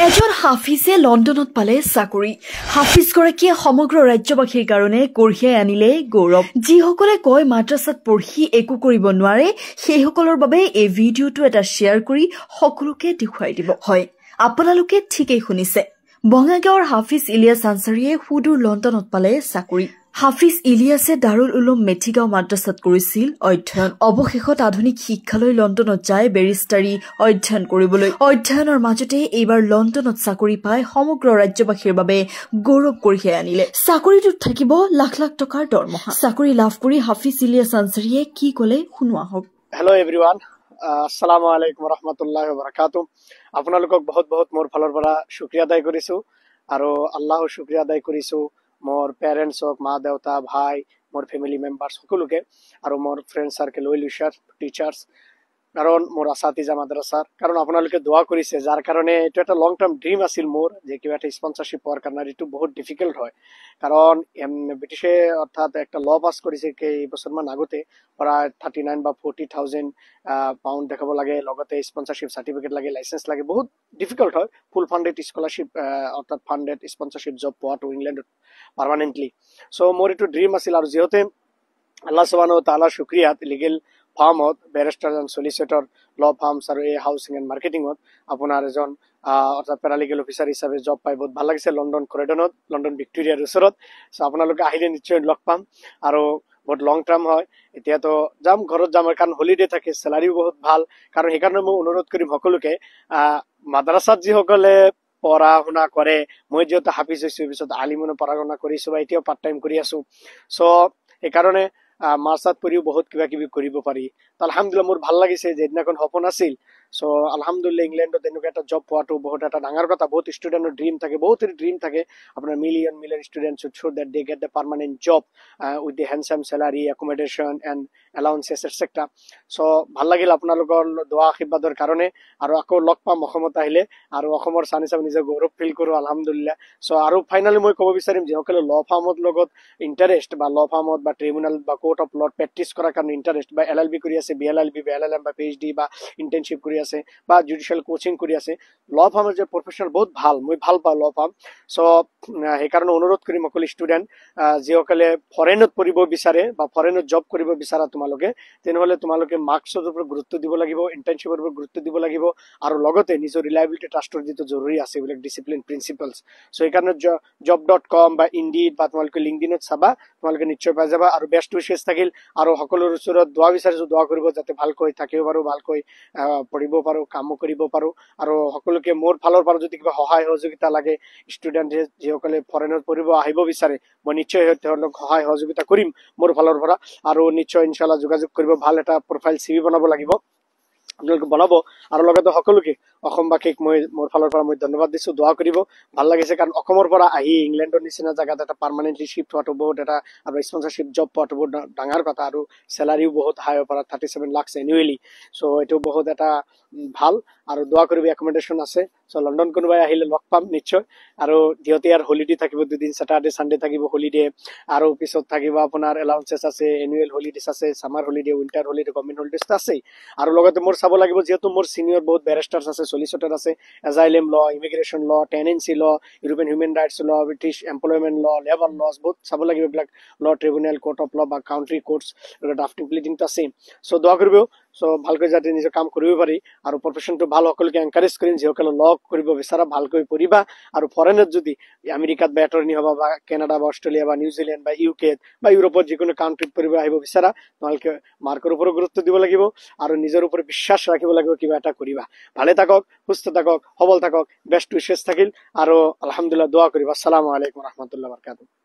এজন হাফিজে লণ্ডনত পালে চাকৰি। হাফিজগৰাকীয়ে সমগ্ৰ ৰাজ্যবাসীৰ কাৰণে কঢ়িয়াই আনিলে গৌৰৱ। যিসকলে কয় মাদ্ৰাছাত পঢ়ি একো কৰিব নোৱাৰে, সেইসকলৰ বাবে এই ভিডিঅ'টো এটা শ্বেয়াৰ কৰি সকলোকে দেখুৱাই দিব। হয়, আপোনালোকে ঠিকেই শুনিছে, বঙাইগাঁৱৰ হাফিজ ইলিয়াছ আনচাৰীয়ে সুদূৰ লণ্ডনত পালে চাকৰি। হাফিজ ইলিয়াছে দাৰুল উলুম মেথিগাঁও মাদ্ৰাছাত কৰিছিল অধ্যয়ন। অৱশেষত আধুনিক শিক্ষালৈ লণ্ডনত যায় বেৰিষ্টাৰী অধ্যয়ন কৰিবলৈ। অধ্যয়নৰ মাজতে এইবাৰ লণ্ডনত চাকৰি পাই সমগ্ৰ ৰাজ্যবাসীৰ বাবে গৌৰৱ কঢ়িয়াই আনিলে। চাকৰিটোত থাকিব লাখ লাখ টকাৰ দৰমহা। চাকৰি লাভ কৰি হাফিজ ইলিয়াছ আনচাৰীয়ে কি কলে শুনোৱা হওক। হেল্ল' এভৰিৱান, আসসালামু আলাইকুম ৰহমতুল্লাহি বৰকাতুহ। আপোনালোকক বহুত বহুত মোৰ ফালৰ পৰা শুক্ৰিয়া আদায় কৰিছো আৰু আল্লাহৰ শুক্ৰিয়া আদায় কৰিছো মোৰ পেৰেণ্টছক, মা দেউতা, ভাই, মোৰ ফেমিলি মেম্বাৰ্ছ সকলোকে আৰু মোৰ friend circle, well wisher, teachers, কাৰণ মোৰ আসাতিজা মাদ্ৰাছাৰ কাৰণ আপোনালোকে দোৱা কৰিছে, যাৰ কাৰণে এইটো এটা লং টাৰ্ম ড্ৰিম আছিল মোৰ যে কিবা এটা স্পন্সৰশ্বিপ পোৱাৰ কাৰণে। এইটো বহুত ডিফিকাল্ট হয় কাৰণ ব্ৰিটিছে অৰ্থাৎ একটা ল পাছ কৰিছে কেইবছৰমান আগতে, প্ৰায় 39 বা 40,000 পাউণ্ড দেখাব লাগে, লগতে স্পন্সৰশ্বিপ চাৰ্টিফিকেট লাগে, লাইচেন্স লাগে। বহুত ডিফিকাল্ট হয় ফুল ফাণ্ডেড স্কলাৰশ্বিপ অৰ্থাৎ ফাণ্ডেড স্পন্সৰশ্বিপ জব পোৱাটো ইংলেণ্ডত পাৰ্মানেণ্টলি। চ' মোৰ এইটো ড্ৰিম আছিল আৰু যিহেতু আল্লাহ সুবহানাহু তাআলাৰ শুক্ৰিয়াত লিগেল ফাৰ্মত বেৰিষ্টাৰ এণ্ড চলিচিটৰ ল ফাৰ্মছ আৰু এই হাউচিং এণ্ড মাৰ্কেটিঙত আপোনাৰ এজন অৰ্থাৎ পেৰালিগেল অফিচাৰ হিচাপে জব পাই বহুত ভাল লাগিছে লণ্ডন ক্ৰয়ডনত, লণ্ডন ভিক্টোৰিয়াৰ ওচৰত। চ' আপোনালোকে আহিলে নিশ্চয় লগ পাম আৰু বহুত লং টাৰ্ম হয়। এতিয়াতো যাম, ঘৰত যাম, কাৰণ হলিডে থাকে, চেলাৰিও বহুত ভাল। কাৰণ সেইকাৰণে মই অনুৰোধ কৰিম সকলোকে, মাদ্ৰাছাত যিসকলে পঢ়া শুনা কৰে, মই যিহেতু হাফিজ হৈছো, পিছত আলিমনো পঢ়া শুনা কৰিছো বা এতিয়াও পাৰ্ট টাইম কৰি আছো। চ' সেইকাৰণে মাৰ্চাত পঢ়িও বহুত কিবা কিবি কৰিব পাৰি। তো আলহামদুলিল্লাহ মোৰ ভাল লাগিছে, যেদিনাখন সপোন আছিল। চ' আলহামদুলিল্লাহ ইংলেণ্ডত এনেকুৱা এটা জব পোৱাটো বহুত এটা ডাঙৰ কথা। বহুত ষ্টুডেণ্টৰ ড্ৰিম থাকে, বহুত ড্ৰিম থাকে আপোনাৰ million student should that they get the permanent job with the handsome salary, accommodation and allowances etc. চ' ভাল লাগিল আপোনালোকৰ দোৱা আশীৰ্বাদৰ কাৰণে। আৰু আকৌ লগ পাম অসমত আহিলে, আৰু অসমৰ চানি চানি নিজে গৌৰৱ ফিল কৰো আলহামদুলিল্লাহ। চ' আৰু ফাইনেলি মই ক'ব বিচাৰিম যিসকলে ল ফাৰ্মত লগত ইণ্টাৰেষ্ট বা ল ফাৰ্মত বা ট্ৰিবিউনেল বা কোৰ্ট অফ লত প্ৰেক্টিছ কৰাৰ কাৰণে ইণ্টাৰেষ্ট, বা LLB কৰি আছে, BLLB বা LLM বা PhD বা ইণ্টাৰ্ণশ্বিপ কৰি আছে বা জুডিচিয়েল কোচিং কৰি আছে, ল ফাৰ্মৰ যে প্ৰফেশ্যনেল বহুত ভাল, মই ভাল পাওঁ ল ফাৰ্ম। চ' সেইকাৰণে অনুৰোধ কৰিম সকলো ষ্টুডেণ্ট যিসকলে ফৰেনত পঢ়িব বিচাৰে বা ফৰেনত জব কৰিব বিচাৰা তোমালোকে, তেনেহ'লে তোমালোকে মাৰ্কছৰ ওপৰত গুৰুত্ব দিব লাগিব, ইণ্টাৰ্ণশ্বিপৰ ওপৰত গুৰুত্ব দিব লাগিব, আৰু লগতে নিজৰ ৰিলায়েবিলিটি ট্ৰাষ্টৰ যিটো জৰুৰী আছে এইবিলাক ডিচিপ্লিন প্ৰিন্সিপালছ। চ' সেইকাৰণে job.com বা ইণ্ডিড বা তোমালোকে লিংকডিনত চাবা, তোমালোকে নিশ্চয় পাই যাবা। আৰু বেষ্ট উইচেছ থাকিল, আৰু সকলোৰে ওচৰত দোৱা বিচাৰিছো, দোৱা কৰিব যাতে ভালকৈ থাকিব পাৰো, ভালকৈ পঢ়িব পাৰো, কামো কৰিব পাৰো। আৰু সকলোকে মোৰ ফালৰ পৰা যদি কিবা সহায় সহযোগিতা লাগে, ষ্টুডেণ্ট যিসকলে ফৰেনত পঢ়িব আহিব বিচাৰে, মই নিশ্চয় তেওঁলোকক সহায় সহযোগিতা কৰিম মোৰ ফালৰ পৰা। আৰু নিশ্চয় ইনশাল্লাহ যোগাযোগ কৰিব, ভাল এটা প্ৰফাইল CV বনাব লাগিব, আপোনালোকে বনাব। আৰু লগতে সকলোকে অসমবাসীক মই মোৰ ফালৰ পৰা মই ধন্যবাদ দিছো, দোৱা কৰিব। ভাল লাগিছে কাৰণ অসমৰ পৰা আহি ইংলেণ্ডৰ নিচিনা জেগাত এটা পাৰ্মানেণ্টলি শিফ্ট হোৱাটো বহুত এটা, আৰু স্পন্সৰশ্বিপ জব পোৱাটো বহুত ডাঙৰ কথা, আৰু চেলাৰিও বহুত হাই পৰা 37 লাখ এনুৱেলি। চ' এইটো বহুত এটা ভাল, আৰু দোৱা কৰিব। একমডেশ্যন আছে, চ' লণ্ডন কোনোবাই আহিলে লগ পাম নিশ্চয়। আৰু যিহেতু ইয়াৰ হলিডে থাকিব, দুদিন চেটাৰডে চানডে থাকিব হলিডে, আৰু পিছত থাকিব আপোনাৰ এলাউন্সেছ আছে, এনুৱেল হলিডেজ আছে, summer holiday, winter holiday, government holidays আছেই। আৰু লগতে মোৰ চাব লাগিব, যিহেতু মোৰ চিনিয়ৰ বহুত বেৰিষ্টাৰ্ছ আছে, চলিচিটৰ আছে, এজাইলেম ল, ইমিগ্ৰেশ্যন ল, টেনেন্সি ল, ইউৰোপিয়ান হিউমেন ৰাইটছ ল, ব্ৰিটিছ এমপ্লয়মেণ্ট ল, লেবাৰ লছ, বহুত চাব লাগিব এইবিলাক ল, ট্ৰিবিউনেল, কোৰ্ট অফ ল বা কাউণ্ট্ৰি কোৰ্টছ, ড্ৰাফটিং প্লিডিংটো আছে। চ' দোৱা কৰিব, চ' ভালকৈ যাতে নিজৰ কাম কৰিব পাৰি, আৰু প্ৰফেশ্যনটো ভাল সকলোকে এনকাৰেজ কৰিম। যিসকলে ল কৰিব বিচাৰা ভালকৈ পঢ়িবা, আৰু ফৰেনত যদি আমেৰিকাত বা এটৰ্নি হবা, বা কেনাডা বা অষ্ট্ৰেলিয়া বা নিউজিলেণ্ড বা UK বা ইউৰোপত যিকোনো কাউণ্ট্ৰিত পঢ়িব আহিব বিচাৰা, তোমালোকে মাৰ্কৰ ওপৰত গুৰুত্ব দিব লাগিব, আৰু নিজৰ ওপৰত বিশ্বাস ৰাখিব লাগিব, কিবা এটা কৰিবা। ভালে থাকক, সুস্থ থাকক, সবল থাকক, বেষ্ট উইচেছ থাকিল, আৰু আলহামদুলিল্লাহ দোৱা কৰিবা। আসসালামু আলাইকুম ৰহমতুল্লাহি বৰকাতুহু।